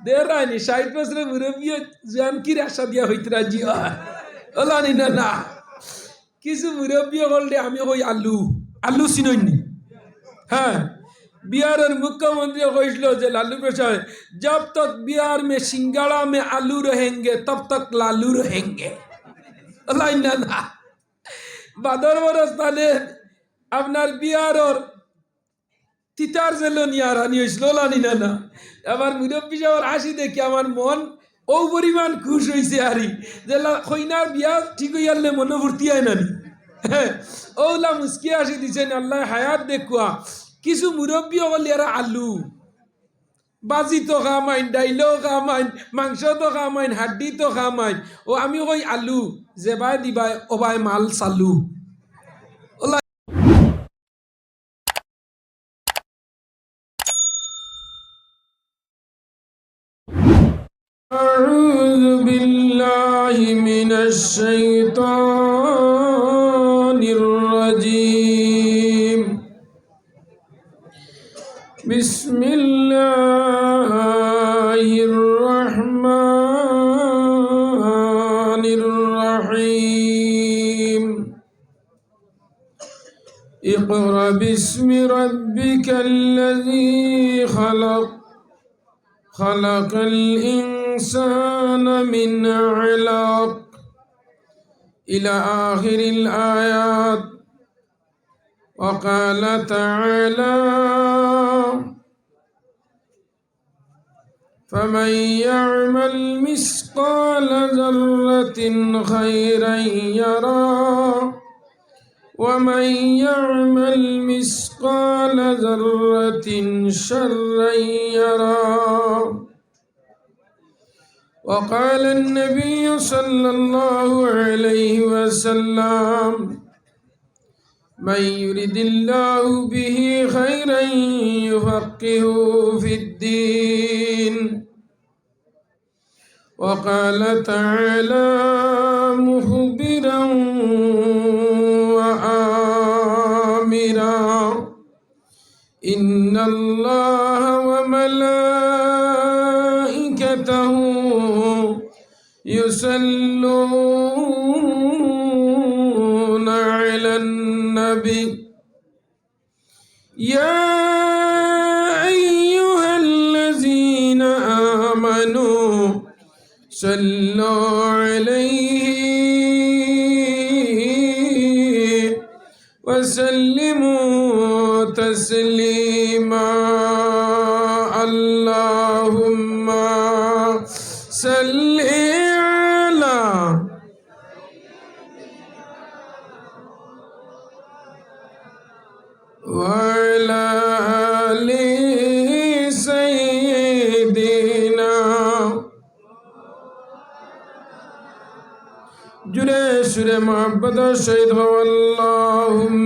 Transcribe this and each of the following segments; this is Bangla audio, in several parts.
দেরানি 60 বছরের মুরব্বী জানকির আশা দিয়া হইতে রাজি হয় ওলানি না না কিছু মুরব্বী হললে আমি কই আলু আলু চিনইনি হ্যাঁ बिहार मुख्यमंत्री कहलो जे लालू प्रसाद जब तक बिहार में सिंगाड़ा में आलू रहेंगे तब तक लालू रहेंगे ना ना बादर बरस ताले আপনার বিহার और তিতার জেলো নিয়ারানি হয়েছিল লানি না না আমার মুরব্বী যাওয়ার হাসি দেখি আমার মন ও পরিমাণ খুশ হয়েছে আরি যে কইনার বিয়া ঠিক হইয়ালে মনে ভর্তি হয় নানি ওলা মুস্কি হাসি দিছেন আল্লাহ হায়াত দেখুয়া কিছু মুরব্বী হল এরা আলু বাজি তো খামাইন ডাইলও খামাইন মাংস তো খামাইন হাড্ডি তো খামাইন ও আমি কই আলু যেবাই দিবাই ওবাই মাল চালু أعوذ بالله من الشيطان الرجيم بسم الله الرحمن الرحيم اقرأ باسم ربك الذي خلق خلق الإنسان من علق إلى آخر الآيات وقال تعالى فمن يعمل مثقال ذرة خيرا يره ومن يعمل مثقال ذرة شرا يره وقال النبي صلى الله عليه وسلم من يرد الله به خيرا يفقهه في الدين وقال تعالى مخبرا وآمرا إن الله وملائكته يصلون على النبي يا أيها الذين آمنوا صلوا عليه وسلموا تسليما اللهم صل على وعلى آل سيدنا جرے شر محبت شہید ہو اللہم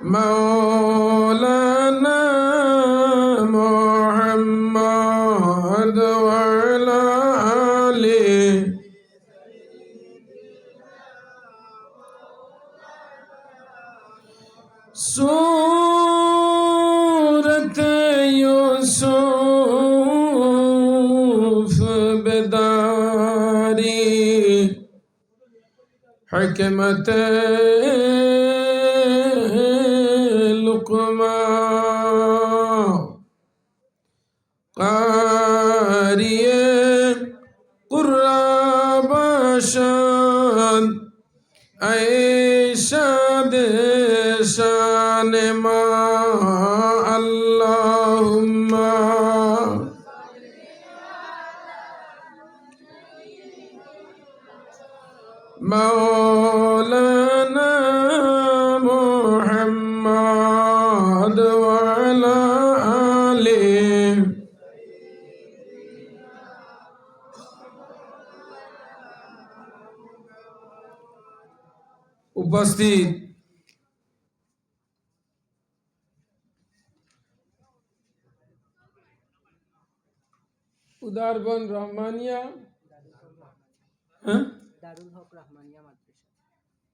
مولانا محمد وعلى آله سورة يوسف بداري حكمة لقمان قارئ قراباشان ऐशाद शान मा अल्लाहुम्मा मौलाना मुहम्मद वाला आले उपस्थित उदारबन रहमानिया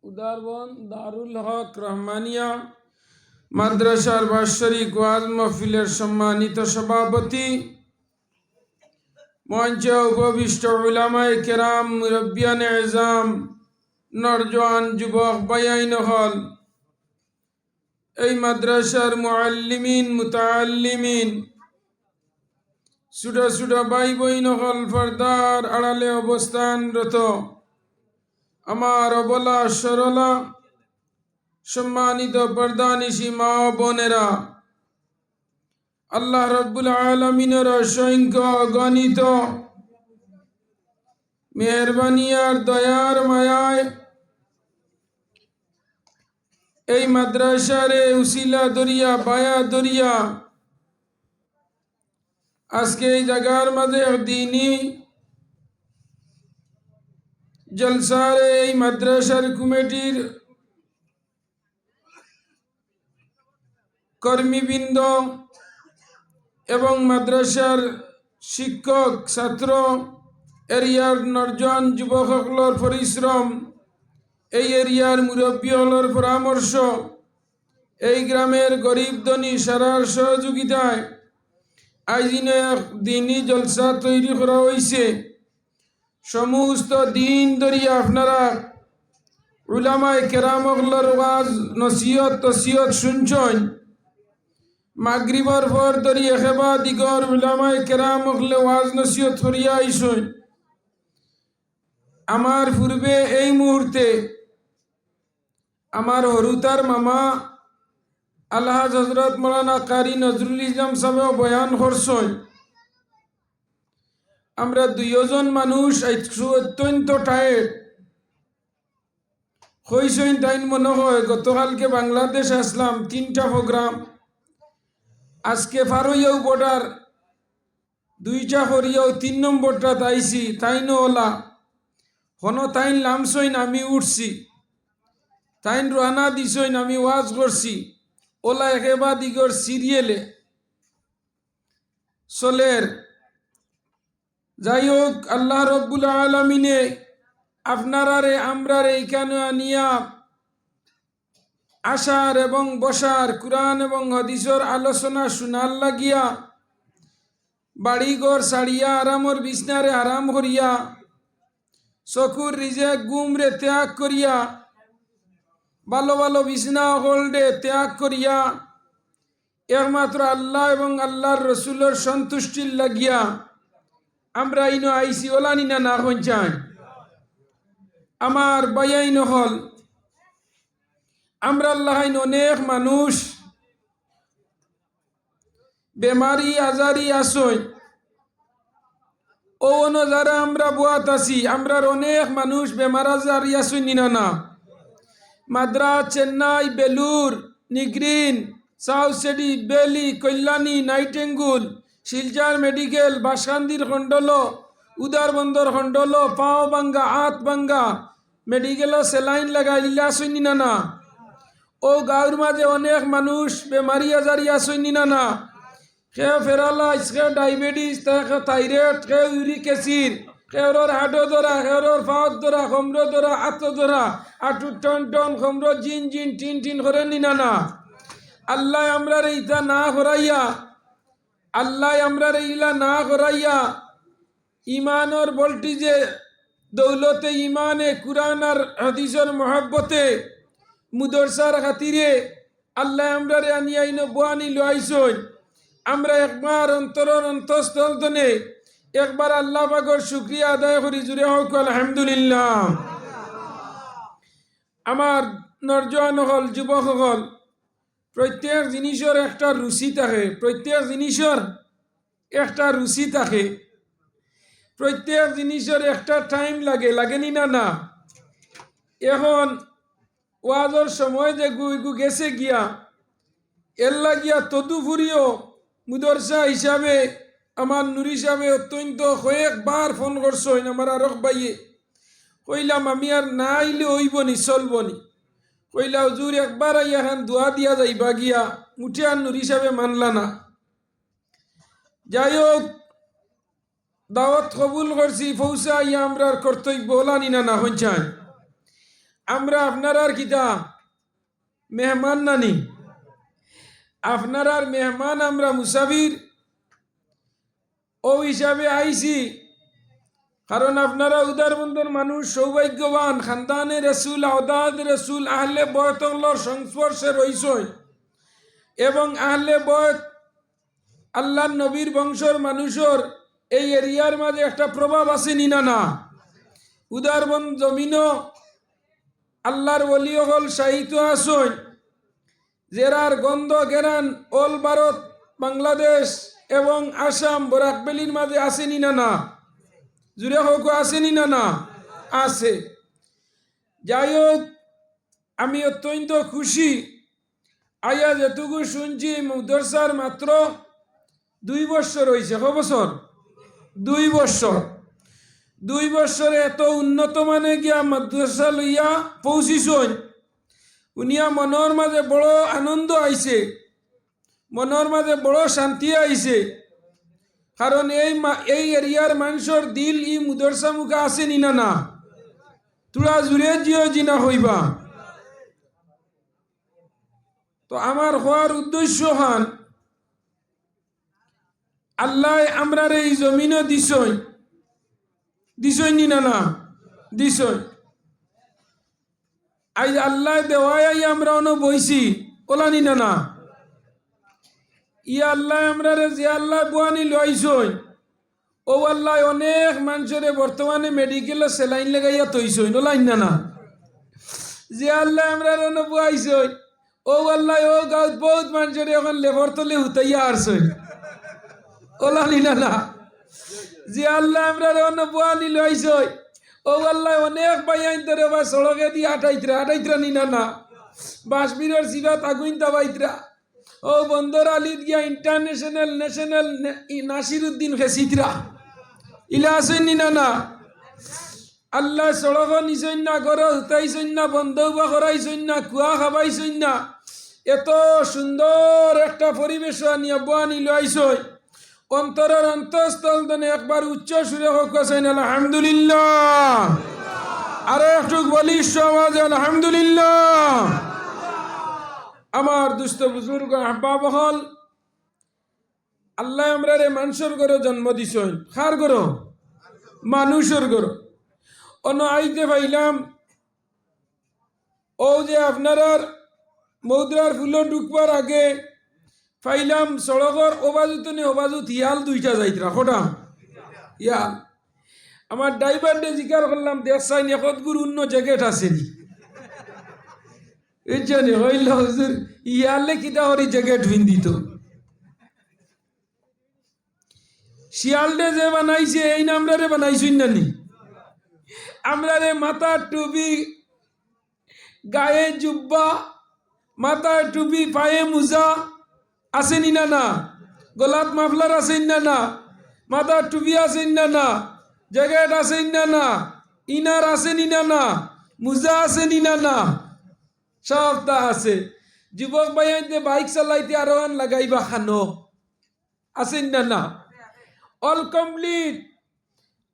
उदारबन दारुल हक रहमानिया মাদ্রাসার বাৎসরিক ওয়াজ মাহফিলের সম্মানিত সভাপতি, মঞ্চে উপবিষ্ট উলামায়ে কেরাম, মুরব্বিয়ানে এজাম, নরজওয়ান যুবক বায়াইন হল, এই মাদ্রাসার মুআল্লিমিন মুতাআল্লিমিন, ছোট ছোট ভাই বইন হল, পর্দার আড়ালে অবস্থানরত আমার অবলা সরলা সম্মানিত পর্দানিশী মা ও বোনেরা, আল্লাহ রাব্বুল আলামিনের অসংখ্য অগণিত মেহেরবানি আর দয়ার মায়ায় এই মাদ্রাসার উসিলা দরিয়া বায়া দরিয়া আজকে এই জায়গার মাঝে দিনী জলসার এই মাদ্রাসার কমিটির কর্মীবৃন্দ এবং মাদ্রাসার শিক্ষক ছাত্র এরিয়ার নরজন যুবকসকলের পরিশ্রম, এই এরিয়ার মুরব্বী হলর পরামর্শ, এই গ্রামের গরিব ধনী সারার সহযোগিতায় আইজিনে দিনী জলসা তৈরি করা হয়েছে। সমস্ত দিন ধরিয়া আপনারা উলামায়ে কেরামসকলের ওয়াজ নসিহত তসিহত শুনছেন। মাগরিবর পর ধরি একেবা দিগর উলামায়ে কেরামসকলে ওয়াজ নসিহত করিয়া আইসেন। আমার পূর্বে এই মুহূর্তে আমার হরুতার মামা আলহাজ হজরত মৌলানা কারি নজরুল ইসলাম সাহেব বয়ান করছেন। আমরা দুইজন মানুষ অত্যন্ত টায়ার্ড হইছেন। তাই মনে হয় গতকালকে বাংলাদেশ আসলাম, 3টা প্রোগ্রাম, আজকে ফারইয়াও বর্ডার 2টা করিয়াও 3 নম্বরটা তাইছি। তাই ওলা হন তাইন লামছইন, আমি উঠছি, তাইন রানা দিছইন, আমি ওয়াজ করছি। ওলা একেবা দিগর সিরিয়েলে চলের। যাই হোক, আল্লাহ রব্বুল আলামিনে আপনারারে আমরারে এইখানে আনিয়া আসার এবং বসার, কুরআন এবং হাদিসের আলোচনা শোনার লাগিয়া বাড়িঘর ছাড়িয়া আরামর বিছনারে আরাম করিয়া চকুর রিজেক গুমরে ত্যাগ করিয়া ভালো ভালো বিছনা হলডে ত্যাগ করিয়া একমাত্র আল্লাহ এবং আল্লাহর রসুলের সন্তুষ্টির লাগিয়া আমরা ইনো আইসি। ওলানি না না হইন আমার বায়াইন হল, আমরা আল্লাহ অনেক মানুষ বেমারি আজারি আসই। ও যারা আমরা বুয়াত আছি, আমরার অনেক মানুষ বেমার আজারি আসই নিনা না। মাদ্রাজ, চেন্নাই, বেলুর, নিগ্রিন, সাউথ সিটি, বেলি, কল্যাণী, নাইটেঙ্গুল, শিলচর মেডিকেল, বাসকান্দির খন্ডল, উদার বন্দর খন্ডল, পাও বাঙ্গা, আত বাঙ্গা মেডিকেল সেলাইন লাগাই লিলা আসই নিনা না। ও গাঁর মাঝে অনেক মানুষ বেমারি আজারি আসই নিনা না। কেউ ফেরালাইস, কেউ ডায়াবেটিস, কেউ থাইরয়েড, কেউ ইউরিক অ্যাসিড, কেউর হাঁটো ধরা, কেউর পাওয়ার ধরা, খমর ধরা, আত ধরা, আটু টন টন খমর জিন জিন টিন টিন করে নিনা না। আল্লাহ আমরা ইটা না করাইয়া, আল্লাহ আমরা ইলা না করাইয়া ইমানর বলটি যে দৌলতে ইমানে কুরআন আর হাদিসের মহব্বতে মুদরসার খাতিরে আল্লাহ আমরা আনিয়াইন বোয়ানি লইছই। আমরা একবার অন্তরের অন্তঃস্থল তনে একবার আল্লাহ পাকের শুকরিয়া আদায় করি। জুড়ে হোক আলহামদুলিল্লাহ। আমার নরজওয়ান হল, যুবক হল, প্রত্যেক জিনিসের একটা রুচি থাকে, প্রত্যেক জিনিসের একটা রুচি থাকে, প্রত্যেক জিনিসের একটা টাইম লাগে, লাগেনি না না। এখন ওয়াজর সময় যে গুইগু গেছে গিয়া এর লাগিয়া তদুপুরিও মুদরসা হিসাবে আমার নুরি সাহেবে অত্যন্ত কয়েকবার ফোন করছেন আমার আরক ভাইয়ে। কইলাম আমি আর না আইলে হইবনি, চলবনি। কইলা হুজুর একবার আইয়া খান দোয়া দিয়া যাইবা গিয়া, মুঠে আর নুরি সাহেবে মানলা না। যাই হোক, দাওয়াত কবুল করছি, পৌঁছা আইয়া আমরা কর্তব্য ওলানি না না হইছান। আমরা আপনার আর কিতা মেহমান নানি, আপনার মেহমান আমরা মুসাফির ও হিসাবে আইছি, কারণ আপনারা উদারবন্ধর মানুষ, সৌভাগ্যবান, খানদানে রসুল, আওদাদ রসুল, আহলে বয়তর সংস্পর্শে রইসই এবং আহলে বয়ত আল্লাহ নবীর বংশর মানুষের এই এরিয়ার মাঝে একটা প্রভাব আছে নিনা না। উদারবন জমিনও আল্লাহর ওলি হল সাহিত্য আসন, জেরার গন্ধ গেরান অল ভারত, বাংলাদেশ এবং আসাম, বরাকবেলির মাঝে আছে নিনা না। জুড়ে হোক আছে নিনা না? আছে। যাই হোক, আমি অত্যন্ত খুশি। আয়া যেটুকু শুনছি মাদ্রাসার মাত্র 2 বছর হয়েছে। ক বছর? 2 বছর। 2 বছরে এত উন্নত মানে গিয়া মাদ্রাসা লইয়া পৌঁছিছন, উনিয়া মনের মাঝে বড় আনন্দ আইছে, মনের মাঝে বড় শান্তি আইছে। কারণ এই এরিয়ার মানুষের দিল ই মাদ্রাসা মুখে আছে নিনা না? তোরা জুড়ে জিও জিনা হইবা। তো আমার হওয়ার উদ্দেশ্য হান, আল্লাহ আমরার এই জমিনও দিছই নিনা না? দিছই। আজ আল্লাহ দেওয়াই আমরা অন বইছি, ওলা নিনা না? ই আল্লাহ আমরারে যে আল্লাহ বুয়ানি লইছই, ও আল্লাহ অনেক মানুষের বর্তমানে মেডিকেলে সেলাইন লাগাইয়া তৈছই, ওলা নিনা না? যে আল্লাহ আমরার অন বুয়াইছই, ও আল্লাহ ও গাঁত বহুত মানুষের এখন লেবর তলে হুতাইয়া আসছই, ওলা নিনা না? যে আল্লাহ আমরার অন বুয়ানি লইছই, ও আল্লাহ অনেক বাইয়াইন ধরে বা সড়কে দিয়ে আটাইত্রা নিনা না? বাঁশবীরের সিবাত আগুন দাবাইত্রা, ও বন্দর আলিত গিয়া ইন্টারন্যাশনাল ন্যাশনাল নাসিরুদ্দিন খেসিত্রা, ইলা আসেন নিনা না? আল্লাহ সড়ক নিছইন না, ঘর হুতাইছইন না, বন্ধ বা করাইছইন না, কুয়া খাবাইছইন না, এত সুন্দর একটা পরিবেশ আনিয়া বানি লইছই। অন্তরের অন্তঃস্থল দনে একবার উচ্চ সুরে হোক আলহামদুলিল্লাহ। আরো একটু বলিষ্ঠ আওয়াজে আলহামদুলিল্লাহ। আমার দুস্থ বুজুর্গ আহবাব হল, আল্লাহ আমরারে মানুষের ঘরে জন্ম দিছইন। কার ঘর? মানুষের ঘর। অন্য আইতে পাইলাম ও যে আপনার মৌদ্রার ফুলো ঢুকবার আগে পাইলাম সড়কর ওবাজু তো ওবাজু হিয়াল 2টা যাইতরা। কটা হিয়াল? আমার ড্রাইভার ডে জিজ্ঞার করলাম, দেখছাই একতগুর অন্য জ্যাকেট আসেনি? এই জানি হইল হুজুর ইয়ালে কিটা হরি জ্যাকেট ভিন্দিত। শিয়ালডে যে বানাইছে এই নামরারে বানাইছুন না নি? আমরারে মাথার টুপি, গায়ে জুব্বা, মাথার টুপি, পায়ে মুজা আসেনি না না? গোলাপ মাফলার আসেন না না? মাথার টুপি আসেন না না? জ্যাকেট আসেন না না? ইনার আসেনি না না? মুজা আসেনি না না? সব তা আছে। যুবক ভাইয়াইতে বাইক চালাইতে আরোহণ লাগাইবা খানো আসেন না না? All complete.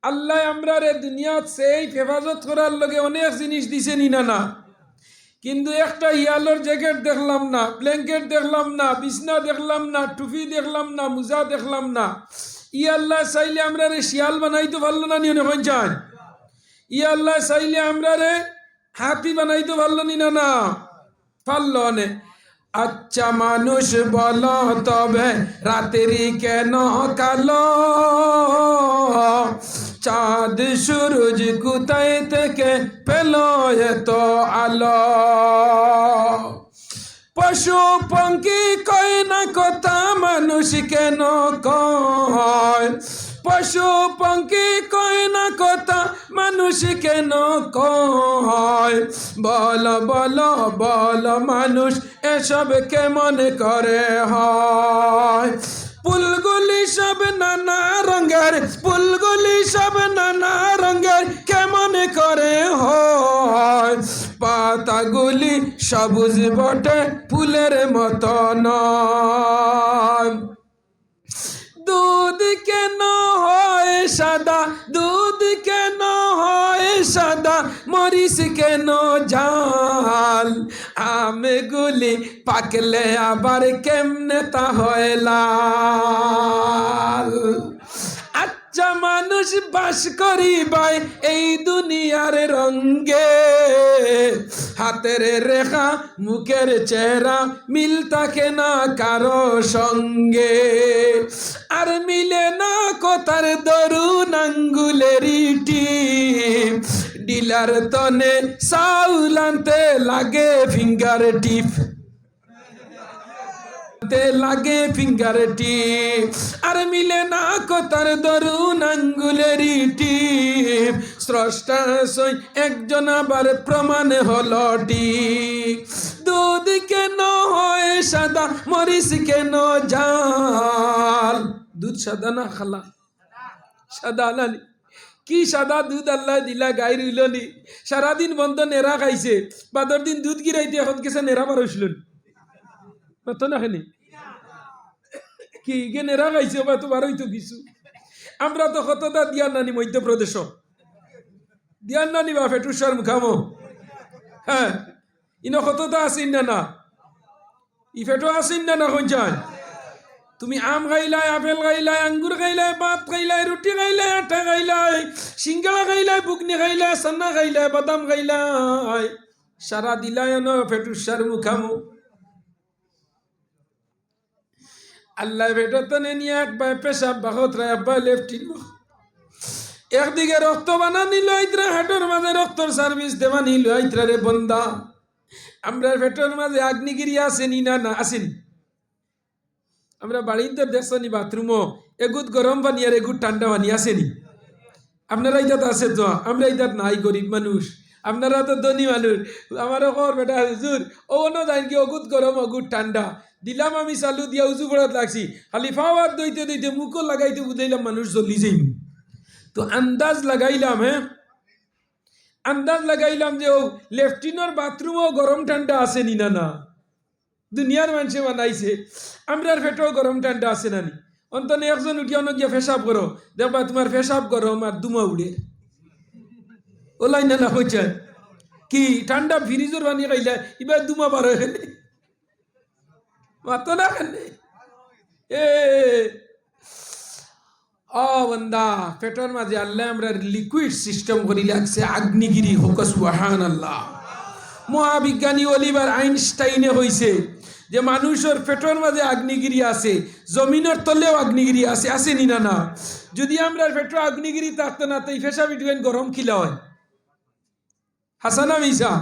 আল্লাহ আমরারে দুনিয়াত সেই হেফাজত করার লগে অনেক জিনিস দিছে নিনা না? কিন্তু একটা হিয়ালোর জ্যাকেট দেখলাম না, ব্ল্যাঙ্কেট দেখলাম না, বিছনা দেখলাম না, টুপি দেখলাম না, মুজা দেখলাম না। ই আল্লাহ চাইলে আমরারে শিয়াল বানাইতে পারলো না নিয়ে পঞ্চান? ই আল্লাহ চাইলে আমরারে হাতি বানাইতে পারলো নিনা না? পারল নে। আচ্ছা মানুষ বলো তবে রাতেরই কেন কালো, চাঁদ সূরজ কোথায় থেকে পেল এত আলো, পশু পঙ্খী কয় না কথা মানুষ কেন কয়, পশু পঙ্খী কয় না কথা মানুষ কেন কয়, বল বল বল মানুষ এসব কেমন করে হয়, ফুলগুলি সব নানা রঙের, ফুলগুলি সব নানা রঙের কেমন করে হয়, পাতাগুলি সবুজ বটে ফুলের মতো নয়, দুধ কেন হয় সাদা, দুধ কেন হয় সাদা মরিস কেন জাল, আমে গুলি পাকলে আবার কেমনে তা হয় লাল। আচ্ছা মানুষ বাস করিবাই এই দুনিয়ার রঙ্গে, হাতের রেখা মুখের চেহারা মিল থাকে না কারো সঙ্গে, আর মিলে না কথার দরুন আঙ্গুলের টিপ, ডিলার তনে চাউল আনতে লাগে ফিঙ্গার টিপ, লাগে ফিঙ্গার টিপ, আর মিলে না কথার দরুন আঙ্গুলের টিপ, স্রষ্টা সই একজন আবার প্রমাণ হলো ঠিক। দুধ কেন হয় সাদা মরিচ কেন জাল, দুধ সাদা না খালা সাদা আলানি, কি সাদা দুধ আল্লাহ দিলা গাই রইলনি, সারাদিন বন্ধ নেড়া খাইছে, বাদর দিন দুধ গিরাইতে এখন গেছে নেড়া বার হইছিল না খানি কি গে নেড়া খাইছে বা তো বার হইতো কিছু। আমরা তো কতটা দিয়ার নানি মধ্যপ্রদেশ দিয়ার নানি বা ফেটুসার মুখামো, হ্যাঁ ইনো কতটা আসিন না না ই ফেটো আসিন না না কোন চান। তুমি আম খাইলাই, আপেল খাইলাই, আঙ্গুর খাইলাই, ভাত খাইলাই, রুটি খাইলাই, আটা খাইলাই, সিঙ্গাড়া খাইলাই, বুকনি খাইলাই, সান্না খাইলাই, বাদাম খাইলাই, সারা দিলাই ন ফেটুসার মুখামো। আল্লাহ বেটাতে নিয়ে একবার পেশাব বাহত রায় একবার লেফটিন, একদিকে রক্ত বানা নিল আইতরা, হাটের মাঝে রক্তর সার্ভিস দেওয়া নিল আইতরা রে বন্দা। আমরা পেটের মাঝে আগ্নিগিরি আসেনি না না আসেনি, আমরা বাড়িতে দেখছি বাথরুমও এগুত গরম পানি আর এগুত ঠান্ডা পানি আসেনি। আপনারা ইজাত আছে তো, আমরা ইজাত নাই, গরিব মানুষ, আপনারা তো ধনী মানুষ। আমারও খবর বেটা হুজুর ও যাই কি অগুত গরম অগুত ঠান্ডা দিলাম, আমি চালু দিয়া উজু পড়াত লাগছি, খালি ফাওয়ার দইতে দইতে মুখও লাগাইতে বুঝাইলাম মানুষ জ্বলি যাই। তো আন্দাজ লাগাইলাম, হ্যাঁ আন্দাজ লাগাইলাম যে ও লেফটিনের বাথরুমও গরম ঠান্ডা আসেনি না না, দুনিয়ার মানুষে বানাইছে, আমরার পেটেও গরম ঠান্ডা আছে না নি। অন্তনে একজন উঠিয়া অন্য গিয়া পেশাব করো, দেখবা তোমার পেশাব গরম আর দুমা উড়ে ওলাই না না হয়েছে কি ঠান্ডা ফ্রিজের পানি খাইলে এবার দুমা বার হয়ে গেলে মাতো না কেনে এ ও বন্দা পেটের মাঝে আল্লাহ আমরা লিকুইড সিস্টেম করি লাগছে, আগ্নিগিরি হোক সুবহানাল্লাহ। মহাবিজ্ঞানী অলিভার আইনস্টাইনে হয়েছে যে মানুষের পেটের মাঝে আগ্নিগিরি আছে, জমিনের তলেও আগ্নিগিরি আছে, আসেনি না না। যদি আমরা পেটে আগ্নিগিরি থাকতো না তো এই ফেসা বিটুয়েন গরম খিলা হয়, হাসানা মিসা।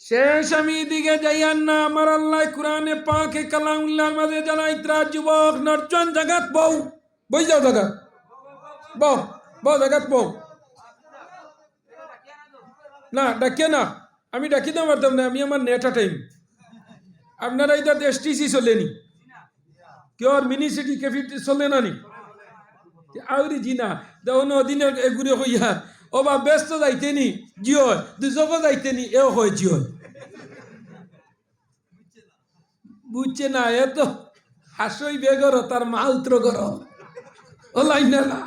শেষ আমি দিকে যাইয়ান না, আমার আল্লাহ কুরআনে পাকে কালামুল্লাহর মাঝে জানাই ত্রা যুবক নরজন জাগাত বউ বই যাও জাগাত বউ বউ জাগাত বউ না ডাকিয়ে না, আমি ডাকি না পারতাম না, আমি আমার নেটা টাইম। আপনারা এটা এসটিসি চলেনি কেউ আর মিনি সিটি ক্যাফে চলে না নি আউরি জি না দেখুন অদিনে এগুলো হইয়া ও বা ব্যস্ত যাইতে নি জিও দুজকও যাইতে নি এও হয় জিও বুঝছে না, এ তো হাসই বেগর তার মা উত্তর কর ও লাইন না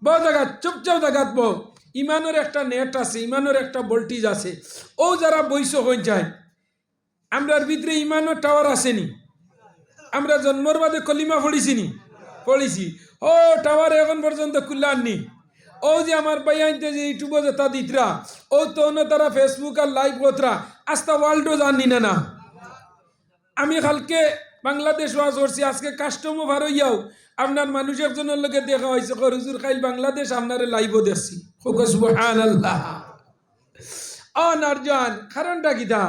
বউ জায়গা চুপচাপ জায়গাত বউ। ইমানের একটা নেট আছে, ইমানের একটা ভোল্টেজ আছে, ও যারা বৈশ হয়ে যায় আমরার ভিতরে ইমানের টাওয়ার আসেনি। আমরা জন্মর বাদে কলিমা পড়িছি নি পড়িছি, ও টাওয়ার এখন পর্যন্ত খুললাননি। ও যে আমার বাইয়াইতে যে ইউটিউবে যেটা দিতরা ও তো তারা ফেসবুক আর লাইভ করতরা আস্তা ওয়ার্ল্ডও জানি না না। আমি কালকে বাংলাদেশ ওয়াজ করছি, আজকে কাস্টমও ভার হইয়াও আপনার মানুষ একজনের লোকে দেখা হয়েছে হুজুর খাইল বাংলাদেশ আপনারে লাইভও দেখছি। সুবহানাল্লাহ। ও নারজান কারণটা কি দা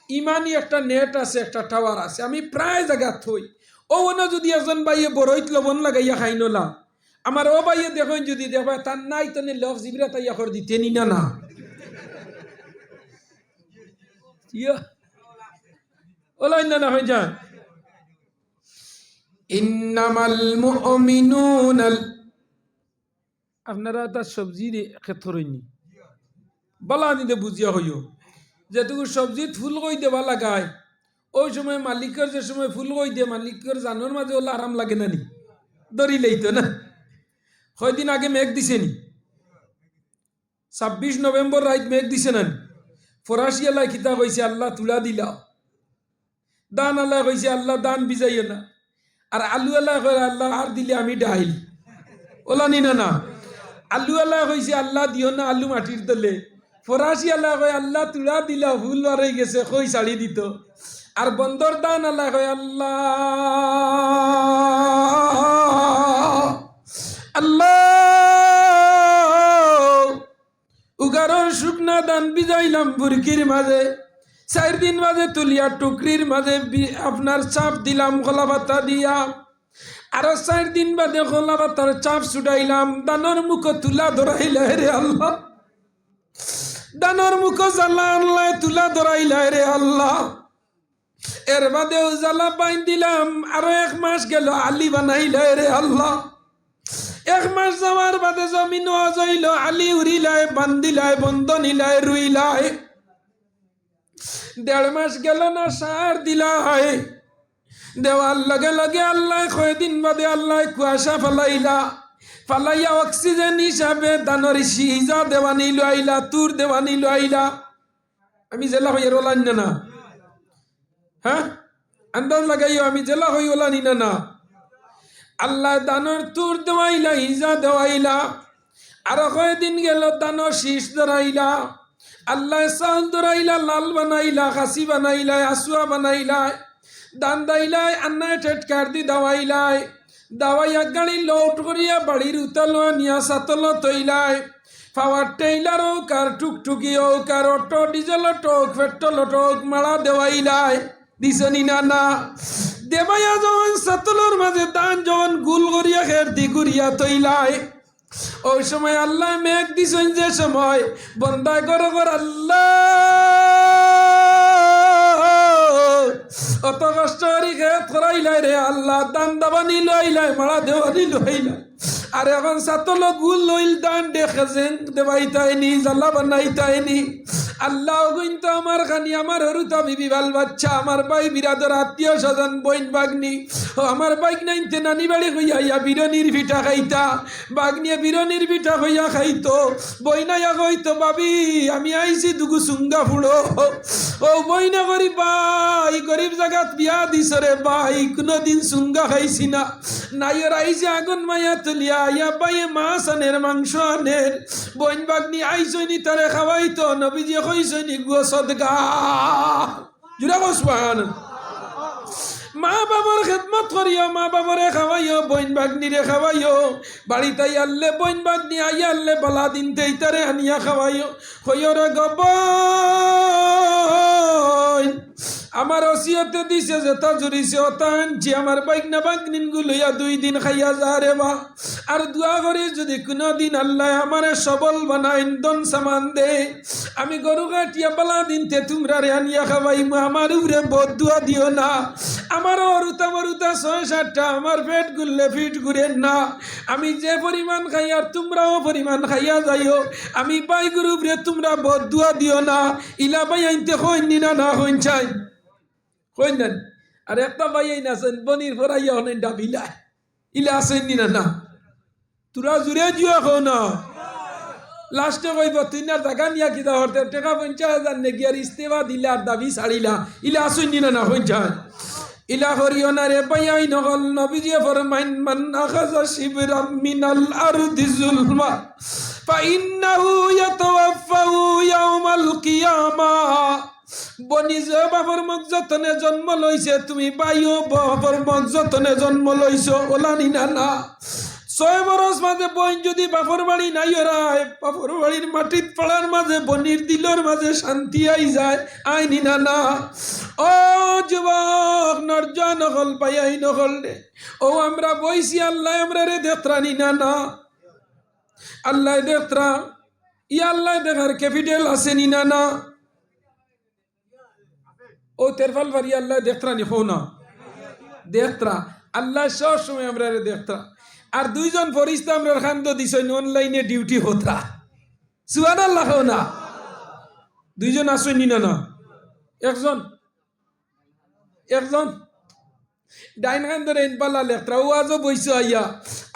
ইমানি একটা নেট আছে, একটা টাওয়ার আছে, আমি প্রায় জায়গা থই। ও না যদি একজন বাইয়ে বড়ইত লবণ লাগাইয়া খাই নলা, আমার ও বাইয়ে দেখেন যদি দেখবা তার নাই তনে লফ জিবরা তাইয়া করে দিতে নি না না ওলাই না না হয়ে যান। ইন্নামাল মুমিনুনা, আপনারা তার সবজির ক্ষেত্রইনি বলা নিতে বুঝিয়া হইও, যেটুকু সবজিত ফুল কই দেওয়া লাগায় ওই সময় মালিকের যে সময় ফুল কই দিয়ে মালিকের জানোর মাঝে ওলা আরাম লাগে না নি, দড়ি লইতো না। কয়দিন আগে মেঘ দিছে নি, 26 নভেম্বর রাত মেঘ দিছে না ফরাসি আল্লাহ কিতা কইছে আল্লাহ তুলা দিলা দান আল্লাহ কইছে আল্লাহ দান বিজাইও না আর আলু আল্লাহ কয় আল্লাহ আর দিলে আমি ডাইল ওলা নি না আলু আল্লাহ কইছে আল্লাহ দিও না আলু মাটির তলে ফরাসি আল্লাহ কয় আল্লাহ তুলা দিলা ভুল বাড়াই গেছে কই ছাড়ি দিত আর বন্দর দান আল্লাহ কয় আল্লাহ আল্লাহ উগারর শুকনা দান বিজাইলাম বুরকির মাঝে 4 দিন মাঝে তুলিয়া টুকরির মাঝে আপনার চাপ দিলাম গলা বাতা দিয়া আরো 4 দিন বাদে গলা বাতার চাপ ছুটাইলাম দানর মুখ তুলা ধরাইলা রে আল্লাহ দানর মুখ জ্বালা আল্লাহ তুলা ধরাইলা রে আল্লাহ এর বাদেও জ্বালা বাইন দিলাম আরো 1 মাস গেল আলি বানাইলা রে আল্লাহ 1 মাস যাওয়ার বাদে জমিন অজইল আলি উড়িলায় বান্দিলায় বন্ধনিলায় রুইলায় 1.5 মাস গেল না সার দিলায় দেওয়ার লগে লগে আল্লাহ কয়দিন বাদে আল্লাহ কুয়াশা ফালাইয়া অক্সিজেন হিসাবে দানর সিজা দেওয়ানি লইলা তুর দেওয়ানি লইলা আমি জেলা হইয়া রোলান না হ্যাঁ আন্দাজ লাগাইও আমি জেলা হই ওলানি না আল্লাহ দানর তুর দেওয়াইলা হিজা দেওয়াইলা আরো কয়দিন গেল দানর শীষ ধরাইলা আল্লাহ চাউল ধরাইলা লাল বানাইলা খাসি বানাইলা আসুয়া বানাইলা দান দাইলাই আন্নায় টেটকার দি দাওয়াইলাই দাওয়াই এক গাড়ি লোট করিয়া বাড়ির উতালো নিয়া সাতল তৈলাই পাওয়ার টেইলার হোক আর টুকটুকি হোক আর অটো ডিজেল টোক পেট্রোল টোক মালা দেওয়াইলাই দিছনি না দেবাইয়া যখন সাতলর মাঝে দান যখন গুল করিয়া খের দি ঘুরিয়া তৈলাই ওই সময় আল্লাহ মেঘ দিছেন যে সময় বন্দা করে আল্লাহ অত কষ্ট করি খেত করাইলাই রে আল্লাহ দান দাবানি লইলাই মারা দেওয়ানি লইলাই আর এখন সাতল গুল লইল দান দেখে দেবাইতাইনি জ্বালা বানাইতাইনি আল্লাহ কিন্তু আমার খানি আমার হরুতা বিবি বাল বাচ্চা আমার ভাই বিরাদর আত্মীয় স্বজন বইন বাগনি ও আমার বাইক নাইতে নানি বাড়ি হইয়া ইয়া বিরনির পিঠা খাইতা বাগনিয়া বিরনির পিঠা হইয়া খাইতো বইনাইয়া কইতো বাবি আমি আইছি দুগু সুঙ্গা ফুড়ো ও বইনা করি ভাই গরিব জায়গাত বিয়া দিছ রে ভাই কোনোদিন সুঙ্গা খাইছি না নাইয়ের আইছে আগুন মাইয়া তুলিয়া ইয়া বাইয়ে মাছ আনের মাংস আনের বইন বাগনি আইসনি তারে খাওয়াইতো নবীজি কইসনি গো সদকা জুড়া গো সুবহানাল্লাহ মা বাবার খেদমত করিও মা বাবারে খাওয়াইও বইন বাগনিরে খাওয়াইও বাড়িতে আল্লে বইন বাগনি আইয়া আল্লে বলা দিন তেইতারে আনিয়া খাওয়াইও হইও রে গব আমার ওসিয়তে দিছে যেটা জুড়িছে ওটা আনছি আমার বাইক না বাগনিন গুলোয়া 2 দিন খাইয়া যা রে বা আর দোয়া করি যদি কোনো দিন আল্লাহ আমারে সবল বানাইন দন সামান দে আমি গরু কাটিয়া বলা দিনতে তোমরা রে আনিয়া খাওয়াইমু আমার উপরে বদুয়া দিও না আমার অরুতা মরুতা 6-7টা আমার পেট গুললে ফিট ঘুরেন না আমি যে পরিমাণ খাই আর তোমরাও পরিমাণ খাইয়া যাইও আমি বাই গরু উপরে তোমরা বদুয়া দিও না ইলা বাই আইনতে হইনি না হইন চাই হইন না আর একটা বাই আইন আছেন বনির ফরাইয়া হনেন ডাবিলা ইলা আছেন না তোরা জুড়ে জিও হো না লাস্টে কইব তুই না জায়গা নিয়া কিতা হরতে টাকা 50,000 নেকি আর ইস্তেফা দিলা আর দাবি ছাড়িলা ইলা আসুন না হইন চাই ইলা হরিও না রে পাইয়াই নগল নবীজি ফরমাইন মান আখাযা শিবরাম মিনাল আরদি যুলমা ফাইন্নাহু ইয়াতাওয়াফাহু ইয়াউমাল কিয়ামা বনি যে বাবার মগ যতনে জন্ম লইছে তুমি বাইও বাবার মগ যতনে জন্ম লইছো ওলানি না 6 বরস মাঝে বইন যদি বাপর বাড়ি নাই ওরায় বাপর বাড়ির মাটির পাড়ার মাঝে বনির দিলর মাঝে শান্তি আই যায় আইনি না ও যুবক নরজা নকল পাইয়াই নকল রে ও আমরা বইছি আল্লাহ আমরা রে দেখত্রানি না আল্লাহ দেখত্রা ই আল্লাহ দেখার ক্যাপিটাল আছে নি না ও তেরফাল বাড়ি আল্লাহ দেখত্রানি হো না দেখত্রা আল্লাহ সব সময় আমরা রে দেখত্রা আর 2 জন ফরিস্তা আমরা খান্দ দিছেন অনলাইনে ডিউটি হতরা সুবহানাল্লাহ না 2 জন আসেনি না একজন ডাইন খান্দরে ইনবাল্লাহ লেখরা ও আজও বইছো আইয়া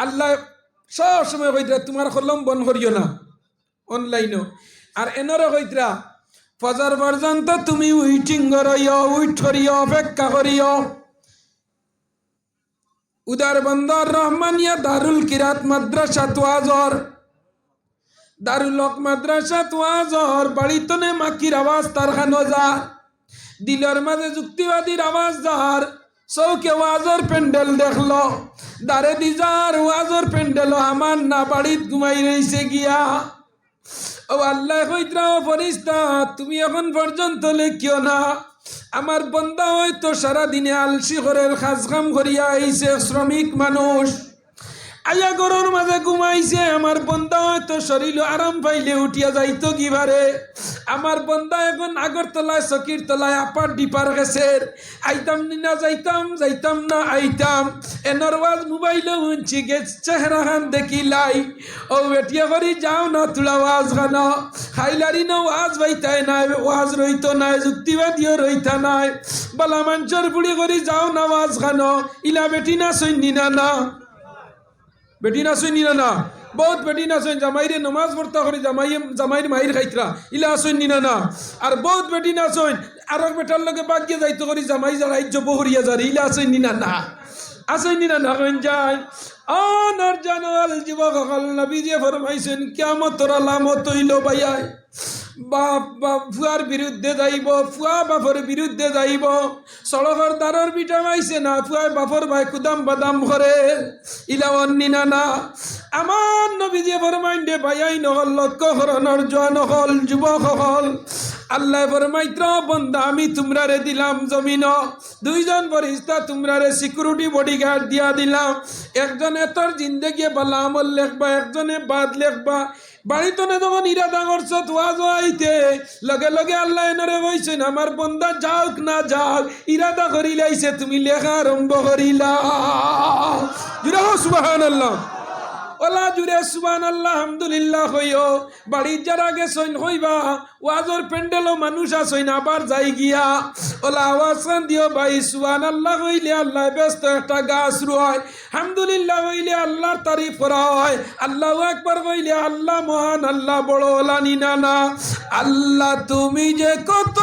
আল্লাহ সব সময় কইরা তোমার কলম বন করিও না অনলাইনও। আর এনরও কইতরা ফজর পর্যন্ত তুমি উইটিং করিও, উইট করিও, অপেক্ষা করিও। উদার বন্দর রহমানিয়া দারুল কিরাত মাদ্রাসা তোয়াজর, দারুল হক মাদ্রাসা তোয়াজর বাড়িতনে মাকির আওয়াজ তার খানো যা, দিলের মাঝে যুক্তিবাদীর আওয়াজ যার, চৌকে ওয়াজর প্যান্ডেল দেখলো, দারে দিজার ওয়াজর প্যান্ডেল আমার না বাড়িত ঘুমাই রইছে গিয়া। ও আল্লাহ কইতরা ও ফরিস্তা তুমি এখন পর্যন্ত লেখিও না, আমার বন্দা হয়তো সারাদিনে আলসি ঘরের কাজ কাম করিয়া আইছে, শ্রমিক মানুষ আয়া গরুর মাঝে ঘুমাইছে, আমার বন্দা হয়তো শরীর আরাম পাইলে উঠিয়া যাইতো কিবারে। আমার বন্দা এখন আগরতলায় চকির তলায় আপার ডিপার গেছে, আইতাম না যাইতাম, যাইতাম না আইতাম, এনর ওয়াজ মোবাইলে উনছি গে চেহারা খান দেখিলাই, ও বেটিয়া করি যাও না তুলা ওয়াজ খানা খাইলারি না ওয়াজ বাইতাই নাই, ওয়াজ রইতো নাই, যুক্তিবাদীও রইতা নাই, বালা মাঞ্চর বুড়ি করি যাও না ওয়াজ খানো, ইলা বেটি না সৈনি না না বেটি না শুনি না, বহুত বেটি না শুন জামাইরে নমাজ পড়তা করে জামাইর মাইর খাইতরা, ইলা শুনি না। আর বহুত বেটি না শুন আর বেটার লগে বাগিয়ে যাইতো করি জামাই যারা ইজ্জ বহুরিয়া যারে, ইলা শুনি না আসেনি না কইন যায়। আনার জানাল যুবক সকল নবীজি ফরমাইছেন কিয়ামতের আলামত হইল ভাইয়াই, বাপ বাপ ফুয়ার বিরুদ্ধে যাইব, ফুয়া বাপর বিরুদ্ধে যাইব, সড়কের দ্বারের বিটা মাইছে না, ফুয়ায় বাপর ভাই কুদাম বাদাম করে, ইলা অন্নি না। আমার নবীজি ফরমাইন দে ভাইয়াই নহল, লক্ষ্য করণর জোয়ান হল, যুবক হল, আল্লাহ ফরমাইত্র বন্দা আমি তোমরারে দিলাম জমিন, দুইজন ফরিস্তা তোমরারে সিকিউরিটি বডিগার্ড দিয়া দিলাম, একজনে তোর জিন্দেগি বালা আমল লেখবা, একজনে বাদ লেখবা। বাড়িতনে যখন ইরাদা করছ ওয়াজ আইতে লগে লগে আল্লাহ এনরে কইছেন আমার বন্দা যাওক না যাওক, ইরাদা করিলাইছে তুমি লেখা আরম্ভ করিলা। জুড়ে হো সুবহানাল্লাহ, ওলা জুড়ে সুবহানাল্লাহ আলহামদুলিল্লাহ হইও। বাড়ির যারা গেছেন হইবা ওয়াজর প্যান্ডেলও মানুষ আসইন আবার যাই গিয়া, ওলা আওয়াজ দিও ভাই সুবহানাল্লাহ হইলে আল্লাহ ব্যস্ত একটা গাছ রুয়, আলহামদুলিল্লাহ হইলে আল্লাহর তারিফ করা হয়, আল্লাহু আকবার হইলে আল্লাহ মহান, আল্লাহ বড়, ওলা নিনা না। আল্লাহ তুমি যে কত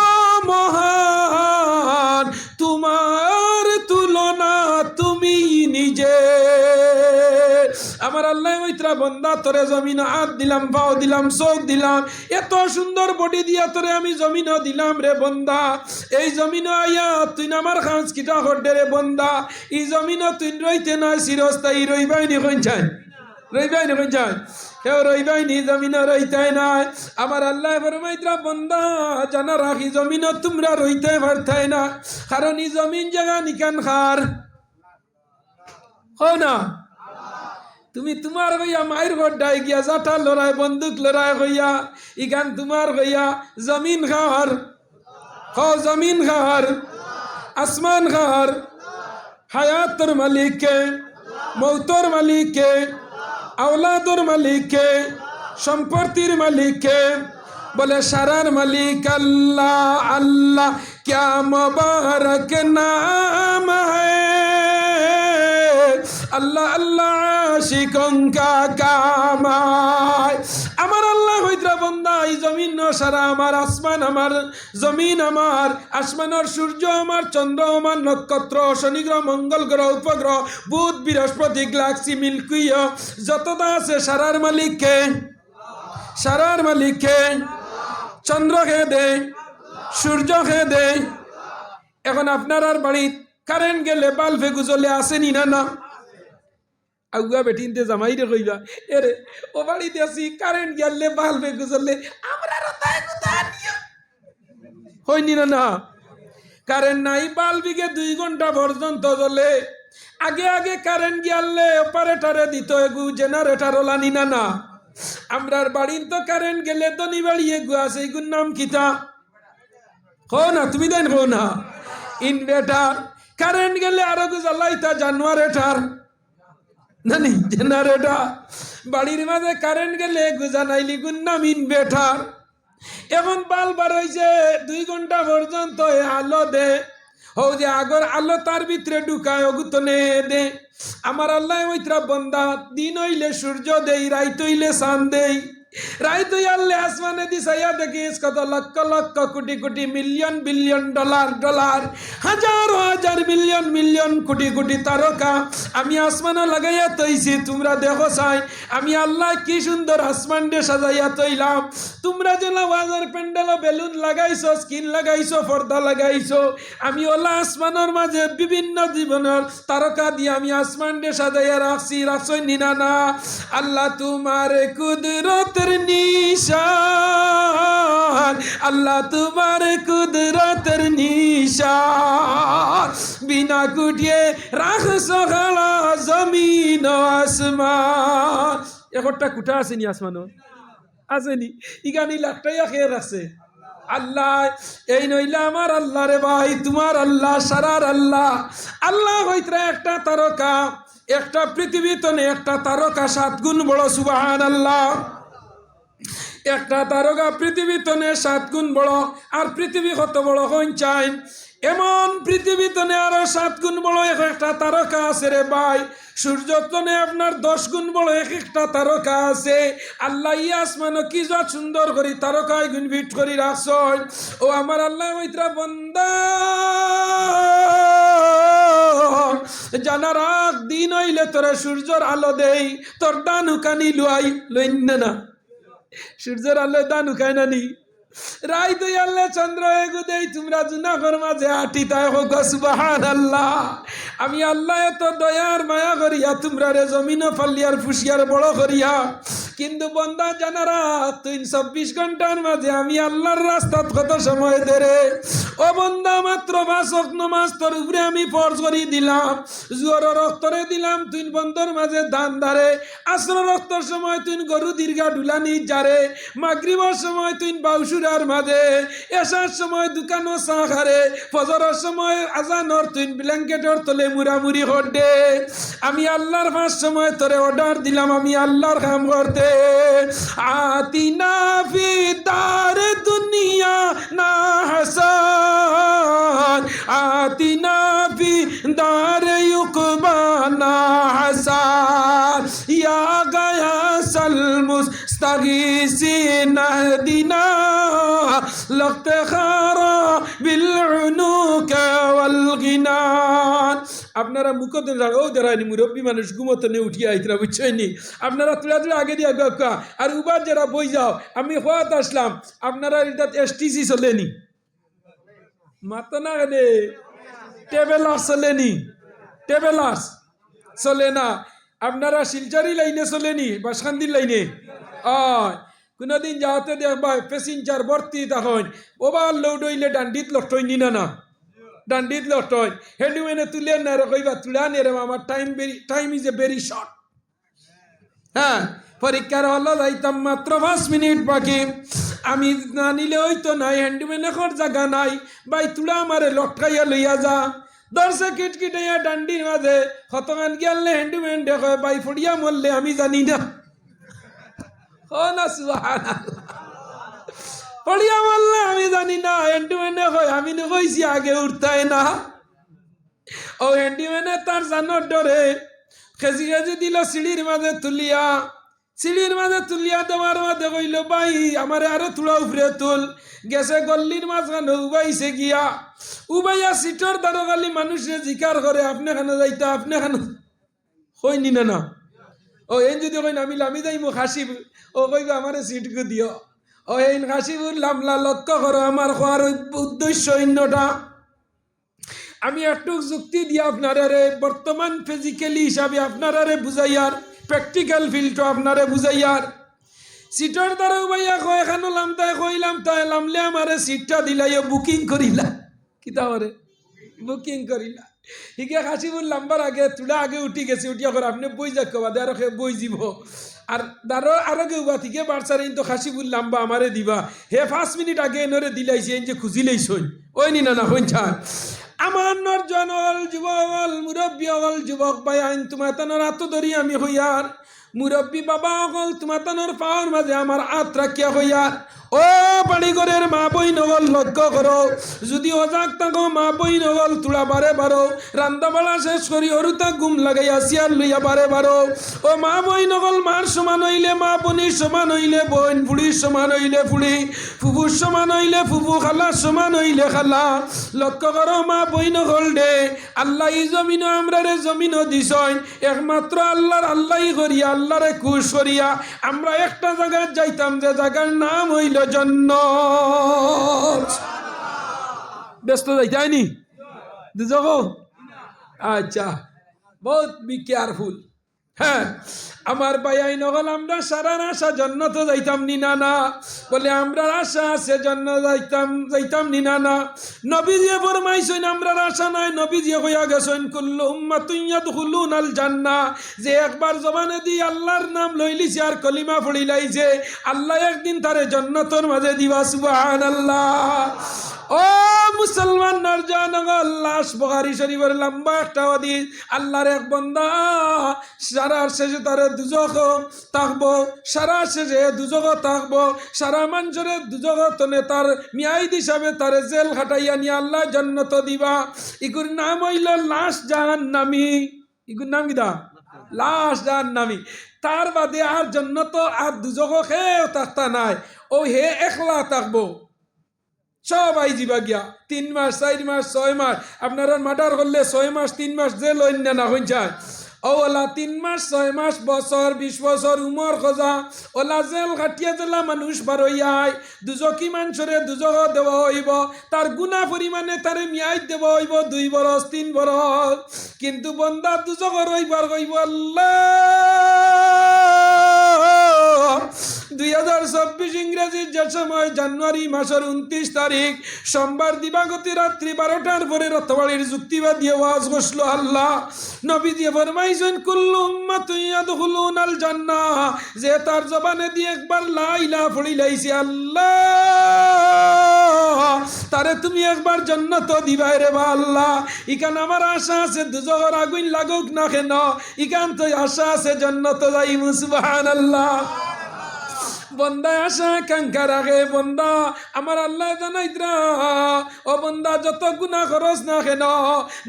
মহান, তোমার তুলনা তুমি নিজে। আমার আল্লাহ মৈত্রা বন্দা তোরে জমিন হাত দিলাম, পাও দিলাম, চোখ দিলাম, এত সুন্দর বডি দিয়া তোরে আমি জমিনও দিলাম রে বন্দা, এই জমিন আইয়া তুই আমার খাঁচ কিটা হড্ডে রে বন্দা, এই জমিনও তুই রইতে না চিরস্থায়ী রইবাইনি কইন চাই, রইবাইনি কইন চাই, কেউ রইবাইনি জমিনও রইতাই নাই। আমার আল্লাহ ফরমাইত্রা বন্দা জানা রাখি জমিনও তোমরা রইতে পারতাই না, কারণ এই জমিন জায়গা নিকান খার হো না, তুমি তোমার হইয়া মায়ের গড্ডায় গিয়া জাটা লড়াই, বন্দুক লড়াই হইয়া ইগান তোমার হইয়া জমিন খার, হ জমিন খার, আসমান খার, হায়াতর মালিক কে, মৌতর মালিক কে, আওলাদর মালিক কে, সম্পত্তির মালিক কে, বলে সারার মালিক আল্লাহ। আল্লাহ क्या मुबारक नाम है, আল্লাহ আল্লাহ আশিকোं का काम है। আমার আল্লাহ হইত্রা বন্দা এই জমিন সারা আমার, আসমান আমার, জমিন আমার, আসমানের সূর্য আমার, চন্দ্র আমার, নক্ষত্র, শনি গ্রহ, মঙ্গল গ্রহ, উপগ্রহ, বুধ, বৃহস্পতি, গ্যালাক্সি, মিল্কি যতটা আছে সারার মালিক কে, সারার মালিক কে। চন্দ্র খেয়ে দে, সূর্য খেয়ে দে। এখন আপনার আর বাড়িত কারেন্ট গেলে বাল্বে গুজলে আসেনি না না, আগুয়া বেটিনতে জামাইরে কইবা এরে ও বাড়িতে আসি কারেন্ট গেলে বাল্বে গুজলে আমরা রতায় কোথায় নিয়া হয়নি না না। কারেন্ট নাই, বাল্বিকে 2 ঘন্টা পর্যন্ত জ্বলে। আগে আগে কারেন্ট গেলে অপারেটরে দিত এগু জেনারেটর ওলানি না না। আমরার বাড়ির তো কারেন্ট গেলে তো নিবাড়িয়ে গু আছে, এগুর নাম কিতা হো না, তুমি দেন হো না, ইনভার্টার। কারেন্ট গেলে আরো গু জ্বালাইতা জানুয়ারেটার নানি জেনারেটর। বাড়ির মাঝে কারেন্ট গেলে গুজা নাইলি গুন নাম ইনভার্টার। এখন বাল্ব বার হয়েছে 2 ঘন্টা পর্যন্ত আলো দে, হো যে আগর আলো তার ভিতরে ঢুকায় অগুতনে দে। আমার আল্লাহ ওইত্রা বন্দা দিন হইলে সূর্য দেই, রাইত হইলে চাঁদ দেই, রাইত আল্লাহ আসমানে দিছাইয়া দেখিস কত lakh lakh crore crore million billion dollar dollar হাজার হাজার মিলিয়ন মিলিয়ন কোটি কোটি তারকা আমি আসমানে লাগাইয়া তৈছি তোমরা দেখো চাই আমি আল্লাহ কি সুন্দর আসমান ডে সাজাইয়া তৈলাম তোমরা যেন বাজার প্যান্ডেল বেলুন লাগাইছো স্কিন লাগাইছো পর্দা লাগাইছো আমি ওলা আসমানের মাঝে বিভিন্ন জীবনের তারকা দিয়ে আমি আসমান ডে সাজাইয়া রাখছি রাখছই নিনা না আল্লাহ তোমার কুদরতের নিশান আল্লাহ তোমার কুদরতের নিশান বিনা কুটিয়ে রাখছো খালা জমিন আসমান একটা কুটা আছে নি আসমান আসেনি ইগানি লাখটাইয়া খেয়ে রাখছে আল্লাহ এই নইলে আমার আল্লাহ রে ভাই তোমার আল্লাহ সারার আল্লাহ আল্লাহ হইতরা একটা তারকা একটা পৃথিবী তনে একটা তারকা 7 গুণ বড় সুবহানাল্লাহ একটা তারকা পৃথিবী তনে 7 গুণ বড় আর পৃথিবী কত বড় হইন চাই এমন পৃথিবী তনে আরো 7 গুণ বড় একটা তারকা আছে রে ভাই সূর্য তনে আপনার 10 গুণ বড় একটা তারকা আছে আল্লাহ আসমান কি যা সুন্দর করি তারকায় গুণ ভিট করি রাখছ ও আমার আল্লাহ মৈত্রা বন্দা জানার আগ দিন হইলে তোরা সূর্যর আলো দেই তোর ডান উকানি লুয়াই লইন না সূর্যের আলো ডান উকায় না নি রাই তুই আল্লাহ চন্দ্র এগুদেই তোমরা জুনাগর মাঝে আটি তাই হোক সুবহানাল্লাহ আমি আল্লাহ এত দয়ার মায়া করিয়া তোমরা রে জমিন ফালিয়ার ফুসিয়ার বড় করিয়া কিন্তু বন্দা জানারা তুই 24 ঘন্টার মাঝে আমি আল্লাহর রাস্তাত কত সময় ধরে ও বন্দা মাত্র 5 ওয়াক্ত নামাজ তোর উপরে আমি ফরজ করি দিলাম জোহর রক্তরে দিলাম তুই বন্দর মাঝে ধান ধারে আসর রক্তর সময় তুই গরু দীর্ঘা ঢুলানি যারে মাগরিবের সময় তুই বাউসুরার মাঝে এসার সময় দোকানো চা খারে ফজরের সময় আজানর তুই ব্ল্যাঙ্কেটর তলে মুড়ামুড়ি হড্ডে আমি আল্লাহর 5 সময় তোরে অর্ডার দিলাম আমি আল্লাহর কাম করতে आतिना फी दार दुनिया ना हसन आतिना फी दार युकबा ना हसन या गया सल मुस्तगीसी नहदिना लक्त खारा बिलउनुक वल गिनान আপনারা মুখতে ও দাঁড়ায়নি মুরব্বী মানুষ ঘুমোতে নিয়ে উঠিয়ে আইতরা বুঝছেনি আপনারা তুলা তুলা আগে দিয়ে গা আর উবার যারা বই যাও আমি হওয়াত আসলাম আপনারা এটা এসটিসি চলেনি মাতো না রে টেবেলাস চলেনি টেবেলাস চলে না আপনারা শিলচারি লাইনে চলেনি বাসখান্দির লাইনে কোনোদিন যাওয়াতে দেখবা প্যাসেঞ্জার ভর্তি তখন ওবার লোড হইলে ডান্ডিত লটইনি না না ডান্ডিত লটয় হেডুমেনে তুলে না রে কইবা তুলা নে রে আমার time is a very short হ্যাঁ পরীক্ষার হলো যাইতাম মাত্র 5 মিনিট বাকি আমি না নিলে হইতো নাই হ্যান্ডুমেনে খর জায়গা নাই ভাই তুলা আমারে লটকাইয়া লইয়া যা দর্শে কিটকিটাইয়া ডান্ডির মাঝে হতগান গিয়ালে হ্যান্ডুমেন দেখো ভাই ফড়িয়া মরলে আমি জানি না ও না সুবহানাল্লাহ পড়িয়া মারলে আমি জানি না হ্যান্ডিম্যানে হয় আমি কইছি আগে উঠতাই না ও হ্যান্ডিম্যানে তার জানোর ডরে খেজি খেজি দিল সিঁড়ির মাঝে তুলিয়া দেওয়ার মাঝে কইল ভাই আমারে আরো তুলা উফরে তুল গেছে গল্লির মাঝখানে উবাইছে গিয়া উবাইয়া সিটর দারোগালি মানুষে জিকার করে আপনি খানে যাইতা আপনি খানে কইনি না না ও এন যদি কইন আমি যাইমু হাসিব ও কইবা আমারে সিটকে দিও ও এই হাসিবুর লামলা লক্ষ্য করো আমার হওয়ার উদ্দেশ্য অন্যটা আমি একটু যুক্তি দিয়ে আপনারে বর্তমান ফিজিক্যালি হিসাবে আপনারে বুঝাইয়ার প্র্যাকটিক্যাল ফিল্ডটা আপনারে বুঝাইয়ার সিটর দ্বারা ভাইয়া কয় এখানো লামতায় কইলাম তাই লামলে আমারে সিটটা দিলাইও বুকিং করিলা কিতা করে বুকিং করিলা হিকে হাসিবুর লাম্বার আগে তুলা আগে উঠি গেছে উঠিয়া করে আপনি বই যাক বাদে আর বই যাব আর দারো আরো কেউ বা থেকে বাড়ছার তো হাসিবুর লাম্বা আমারে দিবা হে 5 মিনিট আগে এনরে দিলাইছি এই যে খুঁজিলেইছই ওই নি না হইছা আমার নরজন হল যুবক হল মুরব্বী হল যুবক ভাই আইন তোমার তানোর হাত ধরি আমি হইয়ার মুরব্বী বাবা হল তোমার তানোর পাওয়ার মাঝে আমার হাত রাখিয়া হইয়ার ও ও বাড়িঘরের মা বই নগল লক্ষ্য করো, যদি অজাগ থাকো মা বই নগল তুলা বারে বারো, রান্না বাড়া শেষ করি অরুতা ঘুম লাগাইয়া সিয়ার লইয়া বারে বারো। ও মা বই নগল মার সমান হইলে মা, বোনের সমান হইলে বোন, ফুড়ির সমান হইলে ফুড়ি, ফুফুর সমান হইলে ফুফু, খালার সমান হইলে খালা। লক্ষ্য করো মা বই নগল দে, আল্লাহ এই জমিনও আমরা রে জমিনও দিছয় একমাত্র আল্লাহর, আল্লাহই করিয়া আল্লাহরে খুশ করিয়া আমরা একটা জায়গায় যাইতাম, যে জায়গার নাম হইল জান্নাত। ব্যস্ত যাইতাইনি দুজক? আচ্ছা, বহুত বি কেয়ারফুল। হ্যাঁ, আমার ভাই নগল আমরা সারা আশা জান্নাতে যাইতাম নি না না, বলে আমরা আশা আছে জান্নাত যাইতাম নি না না। নবীজি ফরমাইছেন আমরা আশা নাই, নবীজি কইয়া গেছেন কুল্লু উম্মাতুন ইয়াদখুলুনাল জান্নাহ, যে একবার জবানে দি আল্লাহর নাম লইলিছে আর কলিমা পড়িলাইছে, আল্লাহ একদিন তারে জান্নাতের মাঝে দিবা। সুবহানাল্লাহ। ও মুসলমান নরজানগল, লাশ বুখারী শরীফের লম্বা একটা হাদিস, আল্লাহর এক বান্দা সারার শেষে তারে দুজখ থাকবো, সারা শেষে দুজখ থাকবো, সারা মানুষের দুজখ তনে তার মিয়াইদ হিসাবে তারে জেল খাটাইয়া নিয়ে আল্লাহ জান্নাত দিবা। ইগুর নাম হইল লাশ জাহান্নামী। ইগুর নাম কিদা? লাশ জাহান্নামী। তার বাদে আর জান্নাত আর দুজখ খেয়েও থাকতা নাই, ও হে একলা থাকবো। সবাই যাবা গিয়া 3 মাস 4 মাস 6 মাস, আপনারা মার্ডার করলে 6 মাস 3 মাস জেল হইন না হইন যায়। ওলা 3 মাস 6 মাস বছর 20 বছর উমর খোঁজা, ওলা জেল কাটিয়া জেলা মানুষ বারইয়ায় দুজকি মানুষরে দুজক দেওয়া হইব, তার গুণা পরিমাণে তারে মিয়াই দেওয়া হইব 2 বরস 3 বরস। কিন্তু বন্দা দুজক রইবার হইব আল্লাহ 2024 ইংরেজির যে সময় জানুয়ারি মাসের 29 তারিখ সোমবার দিবাগতি রাত্রি 12টার পরে রথবাড়ির যুক্তিবাদী ওয়াজ ঘোষল আল্লাহ। নবীজি ফরমাইছেন কুল্লু উম্মাতুন ইয়াদখুলুনাল জান্নাহ, যে তার জবানে দিয়ে একবার লা ইলাহা পড়িলাইছে আল্লাহ, তারে তুমি একবার জান্নাত দিবাই রে বা আল্লাহ। ইকান আমার আশা আছে দুজকের আগুন লাগুক না কেন, ইকান তো আশা আছে জান্নাত যাইমু। সুবহানাল্লাহ। বন্দা আশা আকাঙ্ক্ষা রাখে, বন্দা আমার আল্লাহ জানাইতরা, ও বন্দা যত গুনাহ খরচ না কেন,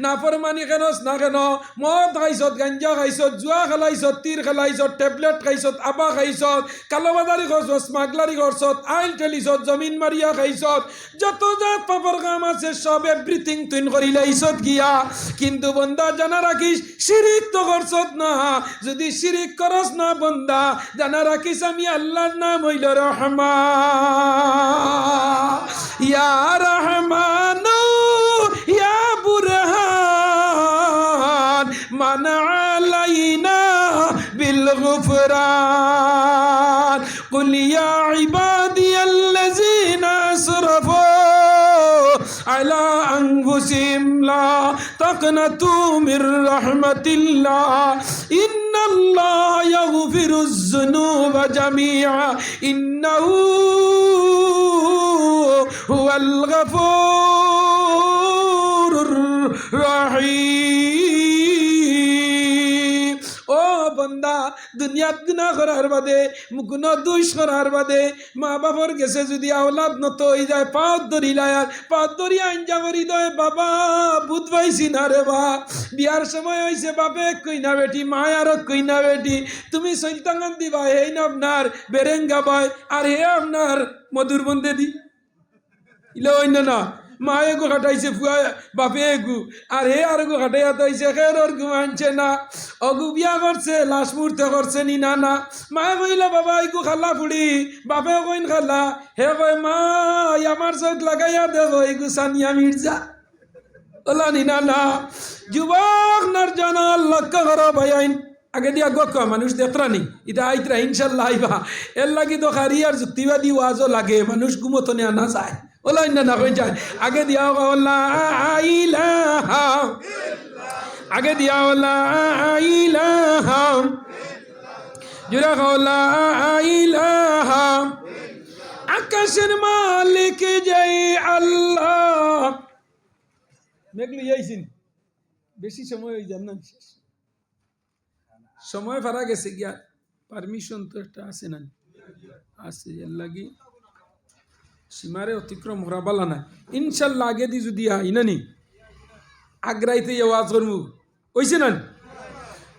নাফরমানি খরচ না কেন, মদ খাইছত, গাঞ্জা খাইছত, জুয়া খেলাইছত, তীর খেলাইছত, ট্যাবলেট খাইছত, আবা খাইছত, কালোবাজারি করছত, স্মাগলারি করছত, আইল ঠেলিছত, জমিন মারিয়া খাইছত, যত জাত পাপর কাম আছে সব এভরিথিং তুই করিলাইছত গিয়া। কিন্তু বন্দা জানা রাখিস শিরিক তো করছত না, যদি শিরিক করস না বন্দা জানা রাখিস আমি আল্লাহর নাম হইল রহমান। ইয়া রহমান ইয়া বুরহান মান আলাইনা বিল গুফরান কুল ইয়া ইবাদিয়াল্লাযিনা আসরাফু আলা আনফুসিহিম লা তাকনাতু মির রাহমাতিল্লাহ ইন্নাল্লাহ ইয়াগফিরুয যুনুবা জামিআ ইন্নাহু হুয়াল গফুরুর রহিম। ও বন্দা, দুনিয়াত গুনাহ করার বাদে, গুনাহ দুষ করার বাদে মা বাবার গেছে যদি আওলাদ নত হয়ে যায়, পাঁচ ধরিলায় আর পাঁচ ধরি আঞ্জা করি দয়, বাবা বুধ পাইছি না রে বা, বিয়ার সময় হয়েছে বাপে কই না বেটি, মায় আর কই না বেটি, তুমি সৈলতাঙ্গান দিবা, এই না আপনার বেরেঙ্গা বাই আর হে আপনার মধুর বন্দে দি ইলে অন্য না, মায়ে গো খাটাইছে ফুয়া বাপে গু, আর হে আর গো খাটাইয়া তাইছে খের ওর গু আনছে না, অগু বিয়া করছে লাশ মুহূর্তে করছে নি না না। মায়ে কইলা বাবা ইগু খালা ফুড়ি, বাপে কইন খালা, হে কয় মা আমার চোখ লাগাইয়া দেখো ইগু সানিয়া মির্জা ওলা নি না না। যুবক নরজন লক্ষ্য করো ভাইয়াইন, আগে দিয়া গক মানুষ দেখরানি এটা আইতরা ইনশাল্লাহ আইবা, এর লাগি তো খারি আর যুক্তিবাদী ওয়াজও লাগে, মানুষ ঘুমতনে আনা যায় ওলা না কই যায়। আগে দিয়া ওলা ইলাহা, আগে দিয়া ওলা ইলাহা, জুরা ওলা ইলাহা, আকাশের মালিক জয় আল্লাহ। মেঘলি যাইছেন বেশি সময় হয়ে যান না, সময় ফারা গেছে গিয়া, পারমিশন তো একটা আছে না আছে, এর লাগি সীমারে অতিক্রম করা বালা না ইনশাল্লাহ আগে দি যদি আইনানি আগ্রাইতে আওয়াজ করবো ওইছে না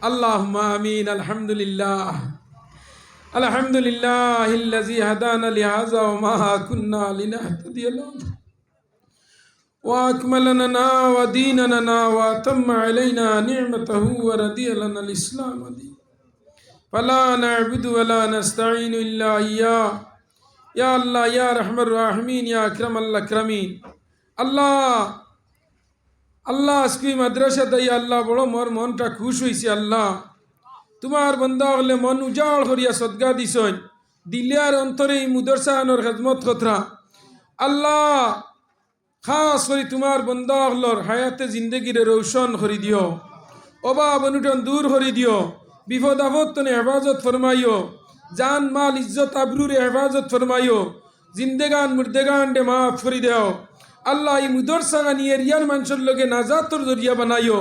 আল্লাহুম্মা আমিন আলহামদুলিল্লাহ আলহামদুলিল্লাহিল্লাযী হাদানা লিহাযা ওয়া মা কুন্না লিনাহতাদিয়া লাউলা ওয়া আকমালা লানা ওয়া দীনানা ওয়া আতাম্মা আলাইনা নি'মাতাহু ওয়া রাদিয়া লানা আল-ইসলাম দীন ফালা না'বুদু ওয়া লা নাস্তাঈনু ইল্লা ইয়্যা ইয়া আল্লাহ ইয়া রাহমার রাহিমিন ইয়া আকরামাল আকরামিন আল্লাহ আল্লাহ আজকে মাদ্রাসা তাই আল্লাহ বড় মোর মনটা খুশ হয়েছে আল্লাহ তোমার বন্দা হলে মন উজাড় করিয়া সদগা দিছন দিলিয়ার অন্তরে এই মুদরসানোর খেদমত কথা আল্লাহ খাস করে তোমার বন্দা হলর হায়াতে জিন্দগিরে রৌশন করি দিও অভাব অনুটন দূর করে দিও বিপদ আপদ তনে হেফাজত ফরমাইও জান মাল ইজ্জত আবরুরে হেফাজত ফরমাইও জিন্দেগান মুর্দেগান ডে মাফ করি দেও আল্লাহ এই মুদরসা নিয়ে রিয়ার মানুষের লগে নাজাতর জরিয়া বানাইও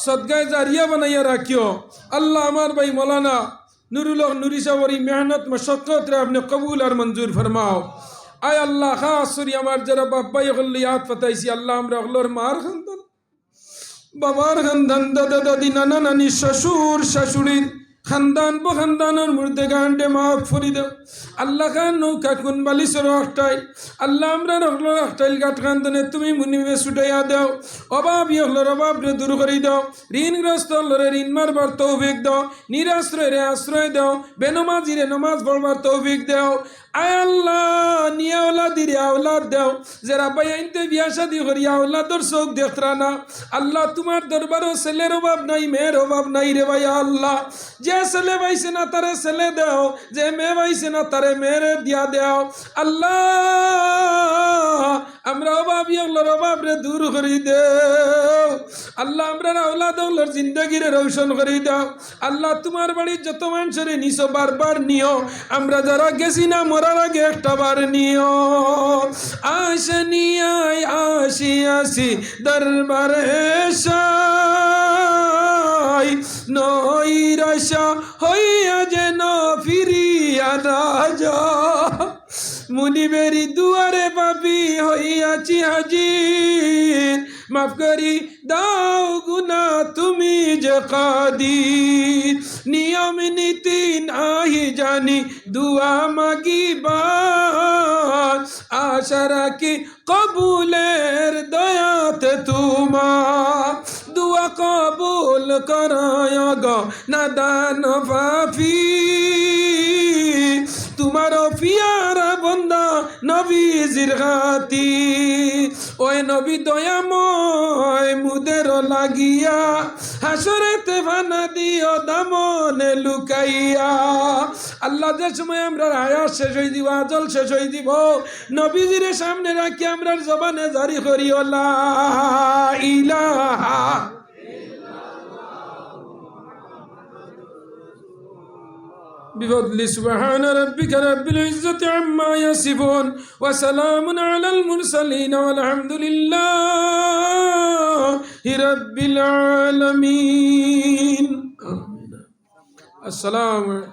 সদগায় জারিয়া বানাইয়া রাখিও আল্লাহ আমার ভাই মৌলানা নুরুল হক নুরি সাহরি মেহনত মশক্কত রে আপনি কবুল আর মঞ্জুর ফরমাও আয় আল্লাহ খাস করি আমার যারা বাপ্পাই হল্লি ইয়াদ পাতাইছি আল্লাহ আমরা হলোর মার খানদান বাবার খানদান দাদা দাদি নানা নানি শ্বশুর শাশুড়ির খানদান খানদানের মুর্দে গান্ডে মাফ ফরি দেও আল্লাহ খান নৌকা কুন বালিশর একটাই আল্লাহ আমরা রহলো একটাইল গাঠ খানদানে তুমি মুনিবে ছুটাইয়া দেও অভাব হলোর অভাব রে দূর করি দাও ঋণগ্রস্ত হলরে ঋণ মারবার তৌফিক দাও নিরাশ্রয় রে আশ্রয় দাও বেনমাজিরে নমাজ পড়বার তৌফিক দাও আয় আল্লাহ নিয়া ওলাদিরে আওলাদ দাও যারা বাইনতে বিয়া শাদি করিয়া আওলাদর চোখ দেখরা না আল্লাহ তোমার দরবারও ছেলের অভাব নাই মেয়ের অভাব নাই রে ভাই আল্লাহ যে ছেলে পাইছে না তারে ছেলে দাও যে মেয়ে পাইছে না তারে মেয়েরে দিয়া দাও আল্লাহ আমরা অভাবী আল্লাহর অভাব রে দূর করি দেও আল্লাহ আমরা আওলাদ আল্লাহর জিন্দগিরে রৌশন করি দাও আল্লাহ তোমার বাড়ির যত মানুষের নিছো বারবার নিও আমরা যারা গেছি না মরার আগে একটা বার নিও আশনিয়ায় আসি আসি দরবারে শাই নৈরাশা হইয়া যেন ফিরিয়া রাজা মুনিবেরি দুয়ারে পাপি হইয়াছি হাজির মাফ করি দাও গুনা তুমি যে কাদির নিয়ম নীতি নাহি জানি দুয়া মাগিবার আশা রাখি কবুলের দয়াতে তোমার দুয়া কবুল করায় গো নাদান পাপী তোমার পিয়ারা বন্দা নবীজির গাতি ওই নবী দয়াময় মুদের লাগিয়া হাসরেতে ভানা দিও দামনে লুকাইয়া আল্লাহ যে সময় আমরা আয়াত শেষ হয়ে দিব আজল শেষ হয়ে দিব নবীজির সামনে রাখি আমরা জবানে জারি করিও লা ইলাহা بفضل سبحان ربك رب العزة عما يصفون وسلام على المرسلين والحمد لله رب العالمين السلام